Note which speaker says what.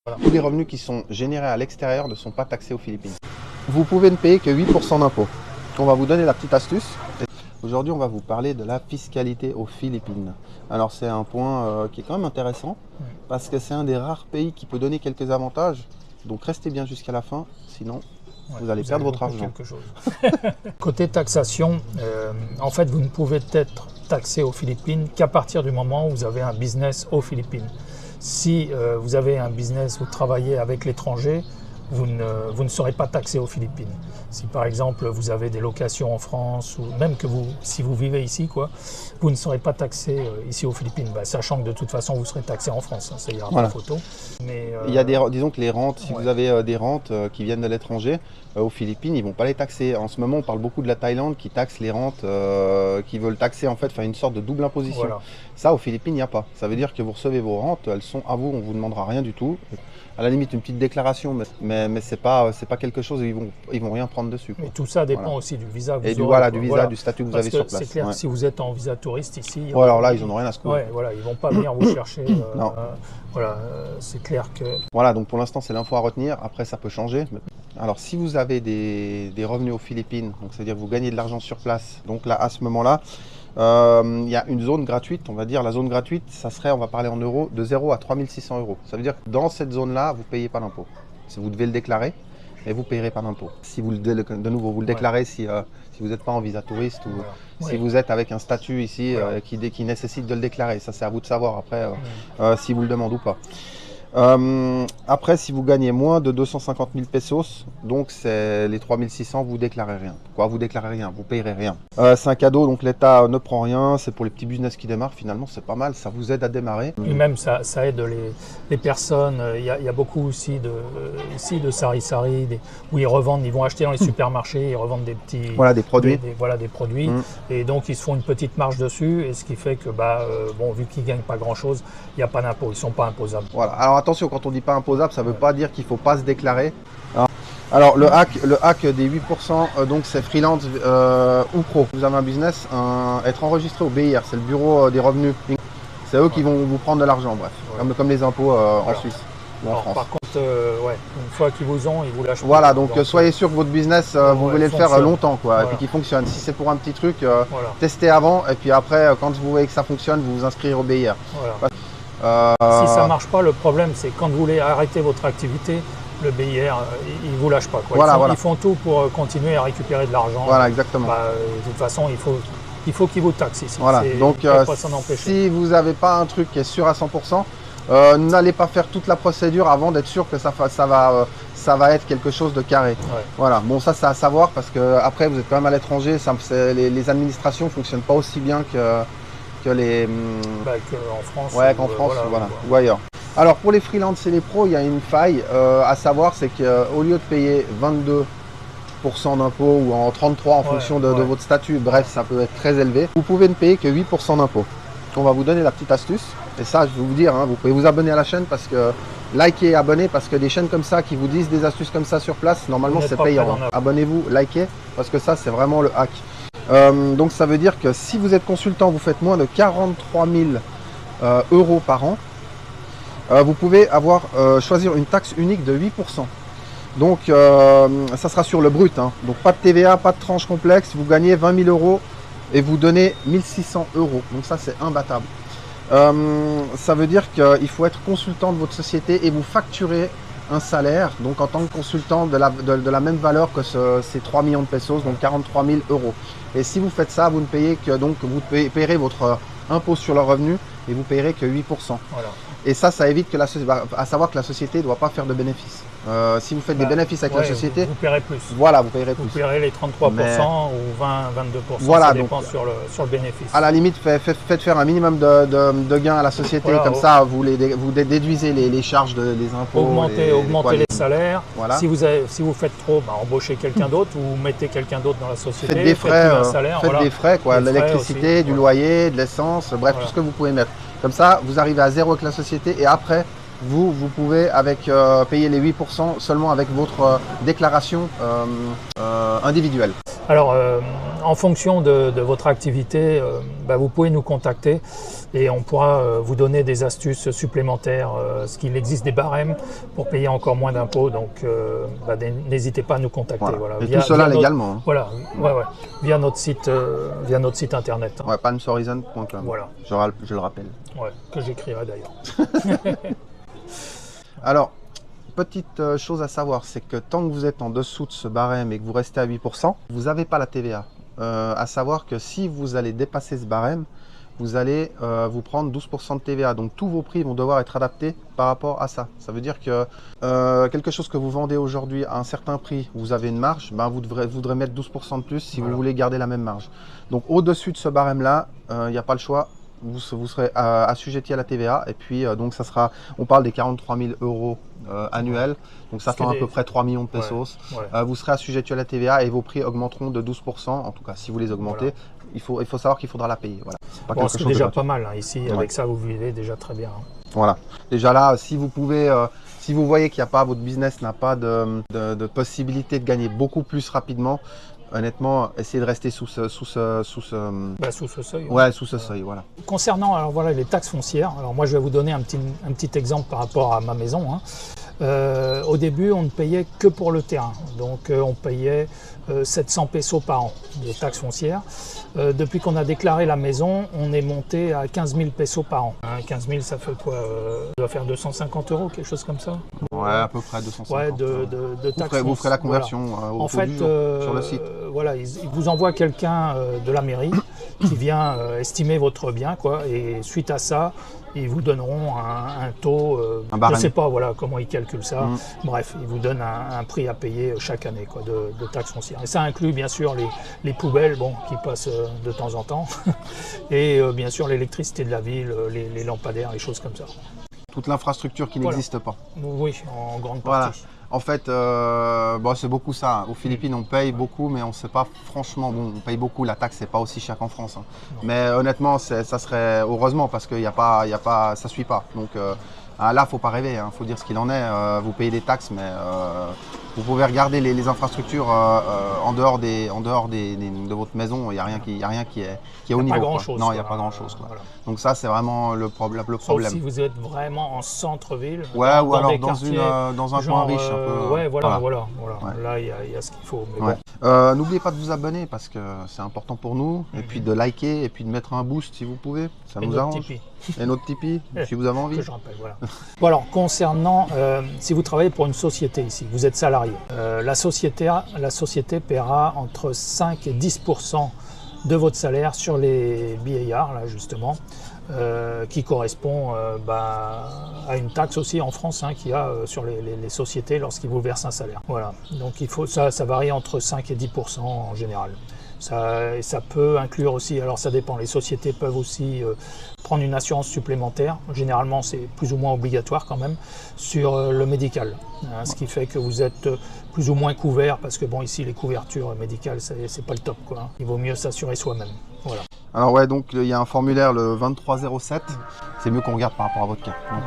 Speaker 1: Voilà. Tous les revenus qui sont générés à l'extérieur ne sont pas taxés aux Philippines. Vous pouvez ne payer que 8% d'impôts. On va vous donner la petite astuce. Aujourd'hui, on va vous parler de la fiscalité aux Philippines. Alors, c'est un point qui est quand même intéressant parce que c'est un des rares pays qui peut donner quelques avantages. Donc, restez bien jusqu'à la fin, sinon vous allez perdre votre argent.
Speaker 2: Quelque chose. Côté taxation, en fait, vous ne pouvez être taxé aux Philippines qu'à partir du moment où vous avez un business aux Philippines. Si vous avez un business, vous travaillez avec l'étranger, vous ne serez pas taxé aux Philippines. Si par exemple vous avez des locations en France ou même que si vous vivez ici, vous ne serez pas taxé ici aux Philippines, sachant que de toute façon vous serez taxé en France, ça il y aura pas de photo. Mais,
Speaker 1: il y a disons que les rentes, si vous avez des rentes qui viennent de l'étranger, aux Philippines, ils ne vont pas les taxer. En ce moment, on parle beaucoup de la Thaïlande qui taxe les rentes, qui veulent taxer en fait, faire une sorte de double imposition. Voilà. Ça, aux Philippines, il n'y a pas. Ça veut dire que vous recevez vos rentes, elles sont à vous, on ne vous demandera rien du tout. À la limite, une petite déclaration, mais ce n'est pas quelque chose, ils vont rien prendre dessus.
Speaker 2: Mais tout ça dépend aussi du visa que
Speaker 1: vous
Speaker 2: aurez.
Speaker 1: Et du visa, du statut que vous avez sur place.
Speaker 2: C'est clair, si vous êtes en visa touriste ici…
Speaker 1: alors là, ils n'en ont rien à se couper.
Speaker 2: Voilà, ils ne vont pas venir vous chercher. Non. C'est clair que…
Speaker 1: Voilà, donc pour l'instant, c'est l'info à retenir. Après, ça peut changer. Alors, si vous avez des revenus aux Philippines, donc c'est-à-dire que vous gagnez de l'argent sur place, donc là, à ce moment-là, il y a une zone gratuite, on va dire la zone gratuite, ça serait, on va parler en euros, de 0 à 3 600 euros. Ça veut dire que dans cette zone-là, vous ne payez pas d'impôt. Vous devez le déclarer, mais vous ne payerez pas d'impôt. Si vous de nouveau, vous le déclarez si vous n'êtes pas en visa touriste ou si vous êtes avec un statut ici qui nécessite de le déclarer. Ça, c'est à vous de savoir après si vous le demandez ou pas. Après, si vous gagnez moins de 250 000 pesos, donc c'est les 3600, vous déclarez rien. Pourquoi vous déclarez rien? Vous payerez rien. C'est un cadeau, donc l'État ne prend rien. C'est pour les petits business qui démarrent. Finalement, c'est pas mal. Ça vous aide à démarrer.
Speaker 2: Et même ça aide les personnes. Il y a beaucoup aussi de sari-sari où ils revendent, ils vont acheter dans les supermarchés, ils revendent des petits
Speaker 1: des produits.
Speaker 2: Des produits. Et donc ils se font une petite marge dessus. Et ce qui fait que vu qu'ils gagnent pas grand-chose, il n'y a pas d'impôt. Ils sont pas imposables.
Speaker 1: Voilà. Alors attention, quand on dit pas imposable, ça ne veut pas dire qu'il ne faut pas se déclarer. Alors le hack des 8%, donc c'est freelance ou pro. Vous avez un business, être enregistré au BIR, c'est le bureau des revenus. C'est eux qui vont vous prendre de l'argent, bref, comme les impôts en Suisse ou en France.
Speaker 2: Par contre, une fois qu'ils vous ont, ils vous lâchent.
Speaker 1: Voilà, donc soyez sûr que votre business, vous voulez le faire longtemps, et puis qu'il fonctionne. Si c'est pour un petit truc, testez avant, et puis après, quand vous voyez que ça fonctionne, vous vous inscrivez au BIR.
Speaker 2: Si ça ne marche pas, le problème c'est quand vous voulez arrêter votre activité, le BIR, il ne vous lâche pas. Ils font tout pour continuer à récupérer de l'argent.
Speaker 1: Voilà, exactement.
Speaker 2: De toute façon, il faut qu'ils vous taxent ici.
Speaker 1: Voilà, donc si vous n'avez pas un truc qui est sûr à 100%, n'allez pas faire toute la procédure avant d'être sûr que ça va être quelque chose de carré. Voilà, bon ça c'est à savoir parce que après vous êtes quand même à l'étranger, les administrations ne fonctionnent pas aussi bien que
Speaker 2: qu'en France,
Speaker 1: qu'en France ou ailleurs. Alors pour les freelances et les pros, il y a une faille à savoir, c'est qu'au lieu de payer 22% d'impôts ou en 33% en fonction de votre statut, bref, ça peut être très élevé, vous pouvez ne payer que 8% d'impôts. On va vous donner la petite astuce, et ça je vais vous dire, vous pouvez vous abonner à la chaîne parce que likez et abonnez, parce que des chaînes comme ça qui vous disent des astuces comme ça sur place, normalement c'est payant. Abonnez-vous, likez, parce que ça c'est vraiment le hack. Donc ça veut dire que si vous êtes consultant, vous faites moins de 43 000 euros par an, vous pouvez choisir une taxe unique de 8%. Donc ça sera sur le brut, donc pas de TVA, pas de tranche complexe, vous gagnez 20 000 euros et vous donnez 1600 euros, donc ça c'est imbattable. Ça veut dire qu'il faut être consultant de votre société et vous facturez un salaire, donc en tant que consultant de la même valeur que ces 3 millions de pesos, donc 43 000 euros. Et si vous faites ça, vous ne payez que, donc vous payerez votre impôt sur le revenu et vous payerez que 8%.
Speaker 2: Voilà.
Speaker 1: Et ça évite que à savoir que la société ne doit pas faire de bénéfices. Si vous faites des bénéfices avec la société,
Speaker 2: vous paierez plus.
Speaker 1: Voilà, vous payerez plus.
Speaker 2: Vous paierez les 33% ou 20-22%, ça dépend sur le bénéfice.
Speaker 1: À la limite, faites faire un minimum de gains à la société, comme ça vous déduisez les charges des impôts.
Speaker 2: Augmentez les salaires. Voilà. Si vous faites trop, embauchez quelqu'un d'autre ou mettez quelqu'un d'autre dans la société.
Speaker 1: Faites des frais, des frais, l'électricité, du loyer, de l'essence, bref, tout ce que vous pouvez mettre. Comme ça, vous arrivez à zéro avec la société et après, vous pouvez payer les 8% seulement avec votre déclaration individuelle.
Speaker 2: Alors, en fonction de votre activité, vous pouvez nous contacter et on pourra vous donner des astuces supplémentaires, parce qu'il existe des barèmes pour payer encore moins d'impôts, donc n'hésitez pas à nous contacter.
Speaker 1: Voilà. Et tout cela légalement. Hein.
Speaker 2: Voilà, via notre site internet.
Speaker 1: Ouais, palmshorizon.com.
Speaker 2: Voilà.
Speaker 1: Je le rappelle.
Speaker 2: Ouais, que j'écrirai d'ailleurs.
Speaker 1: Alors, petite chose à savoir, c'est que tant que vous êtes en dessous de ce barème et que vous restez à 8%, vous n'avez pas la TVA. À savoir que si vous allez dépasser ce barème, vous allez vous prendre 12% de TVA. Donc tous vos prix vont devoir être adaptés par rapport à ça. Ça veut dire que quelque chose que vous vendez aujourd'hui à un certain prix, vous avez une marge, vous devrez mettre 12% de plus si vous voulez garder la même marge. Donc au-dessus de ce barème-là, il n'y a pas le choix. Vous serez assujetti à la TVA et puis donc ça sera, on parle des 43 000 euros annuels, donc ça fait à peu près 3 millions de pesos. Vous serez assujetti à la TVA et vos prix augmenteront de 12%, en tout cas si vous les augmentez. Voilà. Il faut savoir qu'il faudra la payer. Voilà.
Speaker 2: Bon, c'est déjà pas mal, hein. Ici, avec ça vous vivez déjà très bien. Hein.
Speaker 1: Voilà, déjà là, si vous pouvez, si vous voyez qu'il n'y a pas, votre business n'a pas de possibilité de gagner beaucoup plus rapidement, honnêtement, essayez de rester sous ce seuil. Ouais, sous ce seuil, voilà.
Speaker 2: Concernant alors, voilà, les taxes foncières, alors moi je vais vous donner un petit exemple par rapport à ma maison. Hein. Au début, on ne payait que pour le terrain, donc on payait 700 pesos par an de taxes foncières. Depuis qu'on a déclaré la maison, on est monté à 15 000 pesos par an. Hein, 15 000, ça fait quoi Ça doit faire 250 euros, quelque chose comme ça.
Speaker 1: Ouais, à peu près 250.
Speaker 2: Ouais, de taxes.
Speaker 1: Vous ferez la conversion au
Speaker 2: fait,
Speaker 1: sur le site.
Speaker 2: Voilà, ils vous envoient quelqu'un de la mairie qui vient estimer votre bien, quoi, et suite à ça, ils vous donneront un taux, je ne sais pas voilà, comment ils calculent ça, bref, ils vous donnent un prix à payer chaque année quoi, de taxes foncières. Et ça inclut bien sûr les poubelles qui passent de temps en temps, et bien sûr l'électricité de la ville, les lampadaires, les choses comme ça.
Speaker 1: Toute l'infrastructure qui n'existe pas.
Speaker 2: Oui, en grande partie.
Speaker 1: Voilà. En fait, c'est beaucoup ça. Aux Philippines, on paye beaucoup, mais on ne sait pas franchement. Bon, on paye beaucoup. La taxe, c'est pas aussi cher qu'en France. Hein. Mais honnêtement, ça serait heureusement parce qu'il ça suit pas. Donc là, faut pas rêver. Faut dire ce qu'il en est. Vous payez des taxes, mais vous pouvez regarder les infrastructures en dehors de votre maison. Il n'y a rien qui est au niveau. Non, il n'y a pas grand chose. Voilà. Donc ça, c'est vraiment le problème.
Speaker 2: Sauf si vous êtes vraiment en centre-ville.
Speaker 1: Ouais, ou alors dans un coin riche.
Speaker 2: Ouais, voilà. Ouais. Là, il y a ce qu'il faut. Mais
Speaker 1: bon. N'oubliez pas de vous abonner parce que c'est important pour nous. Et puis de liker et puis de mettre un boost si vous pouvez. Ça nous arrange. Et notre Tipeee, si vous avez envie.
Speaker 2: Que je rappelle, voilà. Bon, alors, concernant, si vous travaillez pour une société ici, vous êtes salarié, la société paiera entre 5 et 10% de votre salaire sur les BIR, là, justement, qui correspond à une taxe aussi en France qu'il y a sur les sociétés lorsqu'ils vous versent un salaire. Voilà. Donc, ça varie entre 5 et 10% en général. Ça peut inclure aussi, alors ça dépend, les sociétés peuvent aussi prendre une assurance supplémentaire, généralement c'est plus ou moins obligatoire quand même, sur le médical, ce qui fait que vous êtes plus ou moins couvert, parce que bon ici les couvertures médicales c'est pas le top quoi, il vaut mieux s'assurer soi-même. Voilà.
Speaker 1: Alors ouais, donc il y a un formulaire le 2307, c'est mieux qu'on regarde par rapport à votre cas.